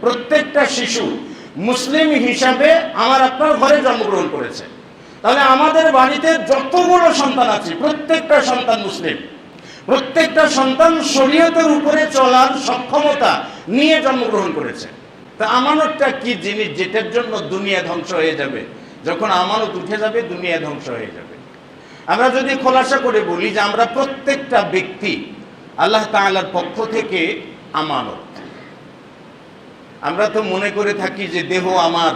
প্রত্যেকটা শিশু মুসলিম হিসাবে আমার আপনার ঘরে জন্মগ্রহণ করেছে। তাহলে আমাদের বাড়িতে যতগুলো সন্তান আছে প্রত্যেকটা সন্তান মুসলিম, প্রত্যেকটা সন্তান শরীয়তের উপরে চলার সক্ষমতা নিয়ে জন্মগ্রহণ করেছে। তা আমানতটা কি জিনিস যেটার জন্য দুনিয়া ধ্বংস হয়ে যাবে? যখন আমানত উঠে যাবে দুনিয়া ধ্বংস হয়ে যাবে। আমরা যদি খোলাসা করে বলি যে আমরা প্রত্যেকটা ব্যক্তি আল্লাহ তাআলার পক্ষ থেকে আমানত। আমরা তো মনে করে থাকি যে দেহ আমার,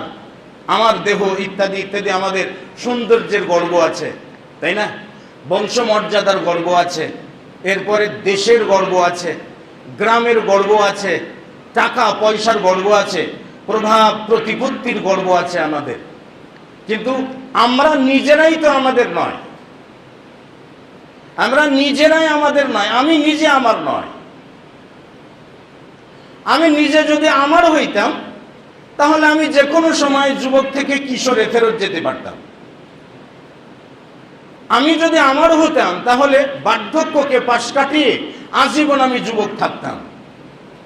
আমার দেহ ইত্যাদি ইত্যাদি, আমাদের সৌন্দর্যের গর্ব আছে, তাই না? বংশমর্যাদার গর্ব আছে, এরপরে দেশের গর্ব আছে, গ্রামের গর্ব আছে, টাকা পয়সার গর্ব আছে, প্রভাব প্রতিপত্তির গর্ব আছে আমাদের। কিন্তু আমরা নিজেরাই তো আমাদের নয়, আমরা নিজেরাই আমাদের নয়। আমি নিজে আমার নয়। আমি নিজে যদি আমার হইতাম তাহলে আমি যে কোনো সময় যুবক থেকে কিশোরে ফেরত যেতে পারতাম। আমি যদি আমার হতাম তাহলে বার্ধক্যকে পাশ কাটিয়ে আজীবন আমি যুবক থাকতাম,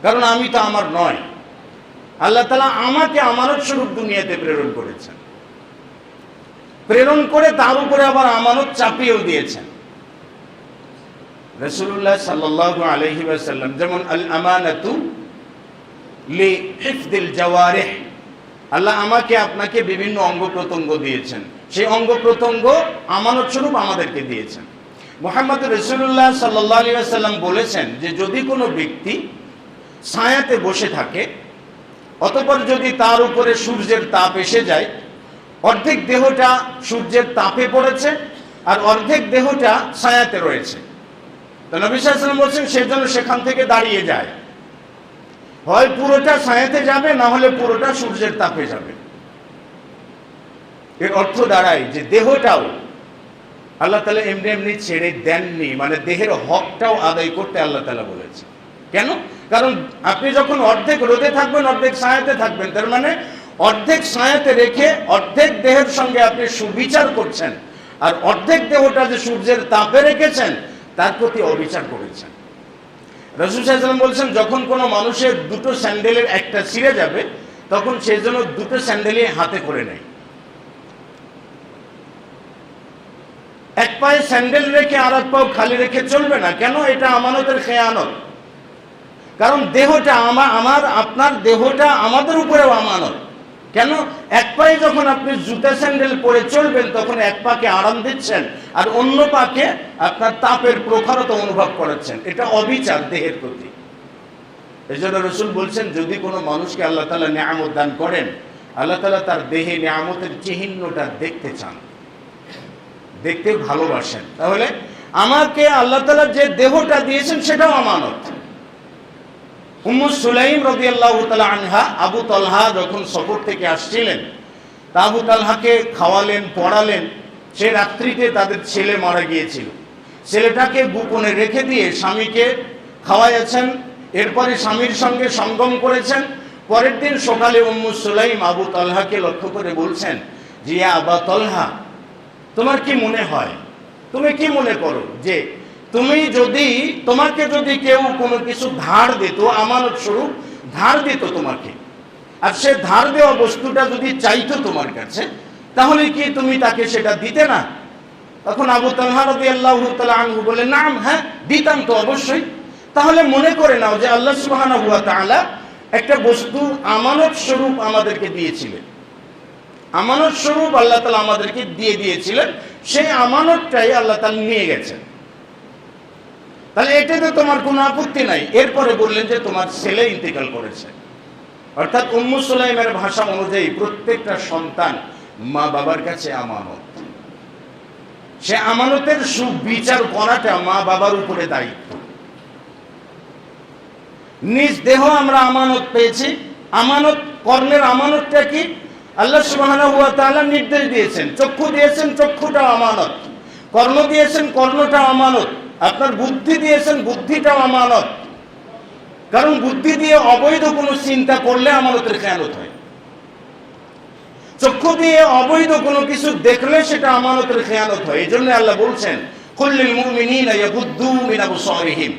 কারণ আমি তো আমার নয়। আল্লাহ তাআলা আমাকে আমানত স্বরূপ দুনিয়াতে প্রেরণ করেছেন, প্রেরণ করে তার উপরে আবার আমানত চাপিয়েও দিয়েছেন। রাসূলুল্লাহ সাল্লাল্লাহু আলাইহি ওয়াসাল্লাম যেমন আল আমানাতু লিহিফযিল জাওয়ারিহ, আল্লাহ আমাকে আপনাকে বিভিন্ন অঙ্গ প্রত্যঙ্গ দিয়েছেন, সেই অঙ্গ প্রত্যঙ্গ আমানত স্বরূপ আমাদেরকে দিয়েছেন। মুহাম্মদ রাসূলুল্লাহ সাল্লাল্লাহু আলাইহি ওয়াসাল্লাম বলেছেন যে যদি কোনো ব্যক্তি ছায়াতে বসে থাকে, অতঃপর যদি তার উপরে সূর্যের তাপ এসে যায়, অর্ধেক দেহটা সূর্যের তাপে পড়েছে আর অর্ধেক দেহটা ছায়াতে রয়েছে, তো নবী সাল্লাল্লাহু আলাইহি ওয়াসাল্লাম বলছেন সেজন্য সেখান থেকে দাঁড়িয়ে যায়, হয় পুরোটা ছায়াতে যাবে না হলে পুরোটা সূর্যের তাপে যাবে। এর অর্থ দাঁড়ায় যে দেহটাও আল্লাহ তাআলা এমনি এমনি ছেড়ে দেননি, মানে দেহের হকটাও আদায় করতে আল্লাহ তাআলা বলেছে। কেন? কারণ আপনি যখন অর্ধেক রোদে থাকবেন অর্ধেক ছায়াতে থাকবেন, তার মানে অর্ধেক ছায়াতে রেখে অর্ধেক দেহের সঙ্গে আপনি সুবিচার করছেন, আর অর্ধেক দেহটা যে সূর্যের তাপে রেখেছেন তার প্রতি অবিচার করেছেন। রাসূল সাল্লাল্লাহু আলাইহি ওয়াসাল্লাম বলছেন যখন কোনো মানুষের দুটো স্যান্ডেলের একটা ছিঁড়ে যাবে তখন সে যেন দুটো স্যান্ডেলই হাতে করে নেয়। এক পায়ে স্যান্ডেল রেখে আর এক পাও খালি রেখে চলবে না। কেন? এটা আমানতের খেয়ানত। কারণ দেহটা আমার আপনার দেহটা আমাদের উপরেও আমানত। কেন? এক পায়ে যখন আপনি জুতা স্যান্ডেল পরে চলবেন তখন এক পাকে আরাম দিচ্ছেন আর অন্য পাকে আপনার তাপের প্রখরতা অনুভব করাচ্ছেন। এটা অবিচার দেহের প্রতি। এজন্য রাসূল বলছেন যদি কোনো মানুষকে আল্লাহ তাআলা নিয়ামত দান করেন, আল্লাহ তাআলা তার দেহে নিয়ামতের চিহ্নটা দেখতে চান, দেখতে ভালোবাসেন। তাহলে আমাকে আল্লাহ তাআলা যে দেহটা দিয়েছেন সেটাও আমানত। উম্মু সুলাইম রাদিয়াল্লাহু তাআলা আনহা আবু তালহা যখন সফর থেকে আসছিলেন, তা আবু তালহাকে খাওয়ালেন, পড়ালেন। সে রাত্রিতে তাদের ছেলে মারা গিয়েছিল, ছেলেটাকে গোপনে রেখে দিয়ে স্বামীকে খাওয়াইয়াছেন, এরপরে স্বামীর সঙ্গে সঙ্গম করেছেন। পরের দিন সকালে উম্মু সুলাইম আবু তালহাকে লক্ষ্য করে বলছেন যে ইয়া আবা তালহা, তোমার কি মনে হয়, তুমি কি মনে করো যে তোমাকে যদি কেউ কোনো কিছু ধার দিত, আমানত স্বরূপ ধার দিত তোমাকে, আর সে ধার দেওয়া বস্তুটা যদি চাইতো তোমার কাছে, তাহলে কি তুমি তাকে সেটা দিতে না? তখন আবু তালহা রাদিয়াল্লাহু তাআলা আনহু বলে নাম, হ্যাঁ দিতাম তো অবশ্যই। তাহলে মনে করে নাও যে আল্লাহ সুবহানাহু ওয়া তাআলা একটা বস্তু আমানত স্বরূপ আমাদেরকে দিয়েছিলেন, আমানত স্বরূপ আল্লাহ তাআলা আমাদেরকে দিয়ে দিয়েছিলেন, সেই আমানতটাই আল্লাহ তাআলা নিয়ে গেছেন। তাহলে এটাতে তোমার কোনো আপত্তি নাই। এরপরে বললেন যে তোমার ছেলে ইন্তেকাল করেছে। অর্থাৎ উম্মু সুলাইমের ভাষা অনুযায়ী প্রত্যেকটা সন্তান মা বাবার কাছে আমানত। সে আমানতের সুবিচার করাটা মা বাবার উপরে দায়িত্ব। নিজ দেহ আমরা আমানত পেয়েছি। আমানত কর্মের আমানতটা কি? আল্লাহ সুবহানাহু ওয়া তাআলা নির্দেশ দিয়েছেন, চক্ষু দিয়েছেন, চক্ষুটাও আমানত। কর্ণ দিয়েছেন, কর্ণটাও আমানত। আপনার বুদ্ধি দিয়েছেন, বুদ্ধিটাও আমানত। কারণ বুদ্ধি দিয়ে অবৈধ কোনো চিন্তা করলে আমানতের খেয়ানত হয়। চক্ষু দিয়ে অবৈধ কোনো কিছু দেখলে সেটা আমানতের খেয়ানত হয়। এই জন্য আল্লাহ বলছেন কুল্লিল মুমিনিনা ইয়াগুদ্দু মিন আবসারিহিম,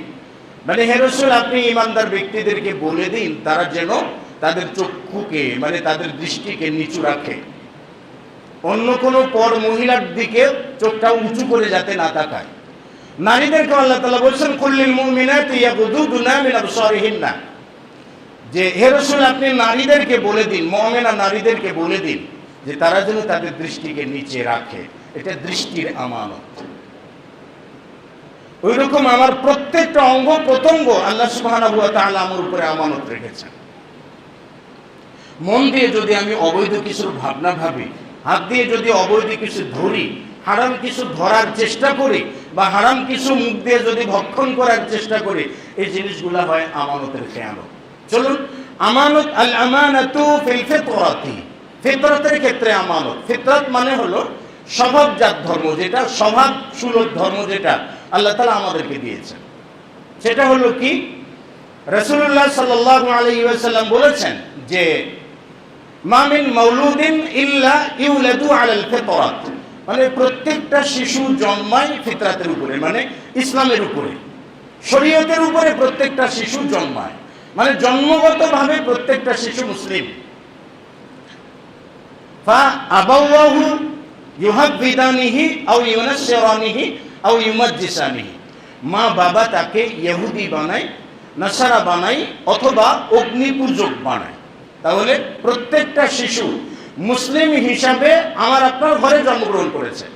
মানে হে রাসূল আপনি ঈমানদার ব্যক্তিদেরকে বলে দিন তারা যেন তাদের চক্ষুকে মানে তাদের দৃষ্টিকে নিচু রাখে, অন্য কোনো পর মহিলার দিকে চোখটা উঁচু করে যাতে না তাকায়। নারীদেরকে আল্লাহ তাআলা বলছেন কুল্লিল মুমিনাতি ইয়াগুদুনা মিন আবসারিহিন্না, যে হে রাসূল আপনি নারীদেরকে বলে দিন, মুমিনা নারীদেরকে বলে দিন যে তারা যেন তাদের দৃষ্টিকে নিচে রাখে, এটা দৃষ্টির আমানত। ওই রকম আমার প্রত্যেকটা অঙ্গ প্রত্যঙ্গ আল্লাহ সুবহানাহু ওয়া তাআলা আমার উপরে আমানত রেখেছেন। মন দিয়ে যদি আমি অবৈধ কিছুর ভাবনা ভাবি, হাত দিয়ে যদি অবৈধ কিছু ধরি, হারাম কিছু ধরার চেষ্টা করি, বা হারাম কিছু মুখ দিয়ে যদি ভক্ষণ করার চেষ্টা করি, এই জিনিসগুলো হয় আমানতের খেয়ানত। চলুন, আমানত আল আমানাতু ফিল ফিতরাতি, ফিতরাতের ক্ষেত্রে আমানত। ফিতরাত মানে হলো স্বভাবজাত ধর্ম, যেটা স্বভাব সুলভ ধর্ম, যেটা আল্লাহ তাআলা আমাদেরকে দিয়েছেন। সেটা হলো কি, রাসূলুল্লাহ সাল্লাল্লাহু আলাইহি ওয়াসাল্লাম বলেছেন যে মা মিন মাউলুদিন ইল্লা ইউলাদু আলাল ফিতরাত, মানে প্রত্যেকটা শিশু জন্মায় ফিতরাতের উপরে, মানে ইসলামের উপরে, শরীয়তের উপরে প্রত্যেকটা শিশু জন্মায়, মানে জন্মগতভাবে প্রত্যেকটা শিশু মুসলিম। ফা আবাওয়াহু ইউহাব্বিদানিহি আও ইউনাসসিরানিহি আও ইউমাজ্জিসানিহি, মা বাবা তাকে ইহুদি বানায়, নাসারা বানায়, অথবা অগ্নিপূজক বানায়। তাহলে প্রত্যেকটা শিশু মুসলিম হিসাবে আমার আপনার ঘরে জন্মগ্রহণ করেছে।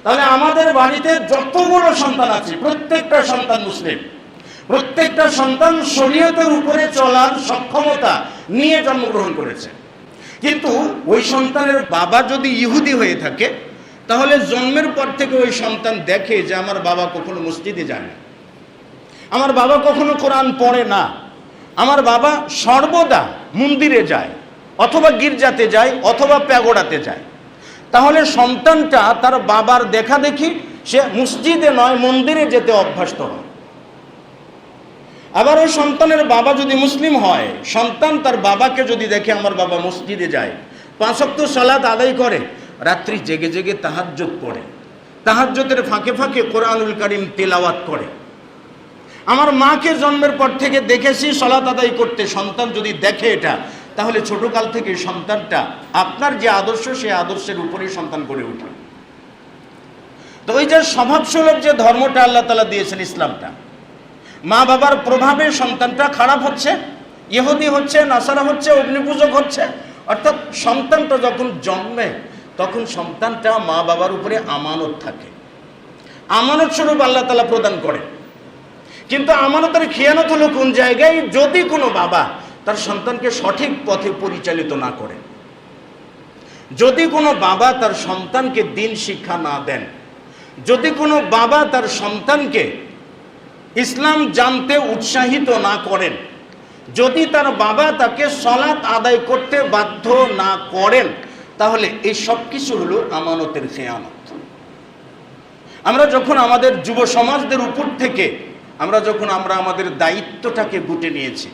তাহলে আমাদের বাড়িতে যতগুলো সন্তান আছে প্রত্যেকটা সন্তান মুসলিম, প্রত্যেকটা সন্তান শরীয়তের উপরে চলার সক্ষমতা নিয়ে জন্মগ্রহণ করেছে। কিন্তু ওই সন্তানের বাবা যদি ইহুদি হয়ে থাকে, তাহলে জন্মের পর থেকে ওই সন্তান দেখে যে আমার বাবা কখনো মসজিদে যায় না, আমার বাবা কখনো কোরআন পড়ে না, আমার বাবা সর্বদা মন্দিরে যায়, অথবা গির্জাতে যায়, অথবা প্যাগোডাতে যায়। তাহলে সন্তানটা তার বাবার দেখা দেখি সে মসজিদে নয় মন্দিরে যেতে অভ্যস্ত হয়। আবার ওই সন্তানের বাবা যদি মুসলিম হয়, সন্তান তার বাবাকে যদি দেখে আমার বাবা মসজিদে যায়, 5 ওয়াক্ত সালাত আদায় করে, রাত্রি জেগে জেগে তাহাজ্জুদ পড়ে, তাহাজ্জুদের ফাঁকে ফাঁকে কোরআনুল কারীম তেলাওয়াত করে, আমার মাকে জন্মের পর থেকে দেখেছি সালাত আদায় করতে, সন্তান যদি দেখে এটা, তাহলে ছোটকাল থেকে সন্তানটা আপনার যে আদর্শ সেই আদর্শের উপরেই সন্তান গড়ে ওঠে। তো ওই যে স্বভাবসুলভ যে ধর্মটা আল্লাহ তাআলা দিয়েছেন ইসলামটা, মা বাবার প্রভাবে সন্তানটা খারাপ হচ্ছে, ইহুদি হচ্ছে, নাসারা হচ্ছে, অগ্নিপূজক হচ্ছে, অর্থাৎ সন্তানটা যখন জন্মে তখন সন্তানটা মা বাবার উপরে আমানত থাকে, আমানত স্বরূপ আল্লাহ তাআলা প্রদান করে। কিন্তু আমানতের খেয়ানত হলো কোন জায়গায়, যদি কোনো বাবা তার সন্তানকে সঠিক পথে পরিচালিত না করে, যদি কোনো বাবা তার সন্তানকে দিন শিক্ষা না দেন, যদি কোনো বাবা তার সন্তানকে ইসলাম জানতে উৎসাহিত না করেন, যদি তার বাবা তাকে সালাত আদায় করতে বাধ্য না করেন, তাহলে এই সব কিছু হলো আমানতের খেয়ানত। আমরা যখন আমাদের যুব সমাজদের উপর থেকে আমরা আমাদের দায়িত্বটাকে গুটে নিয়েছি,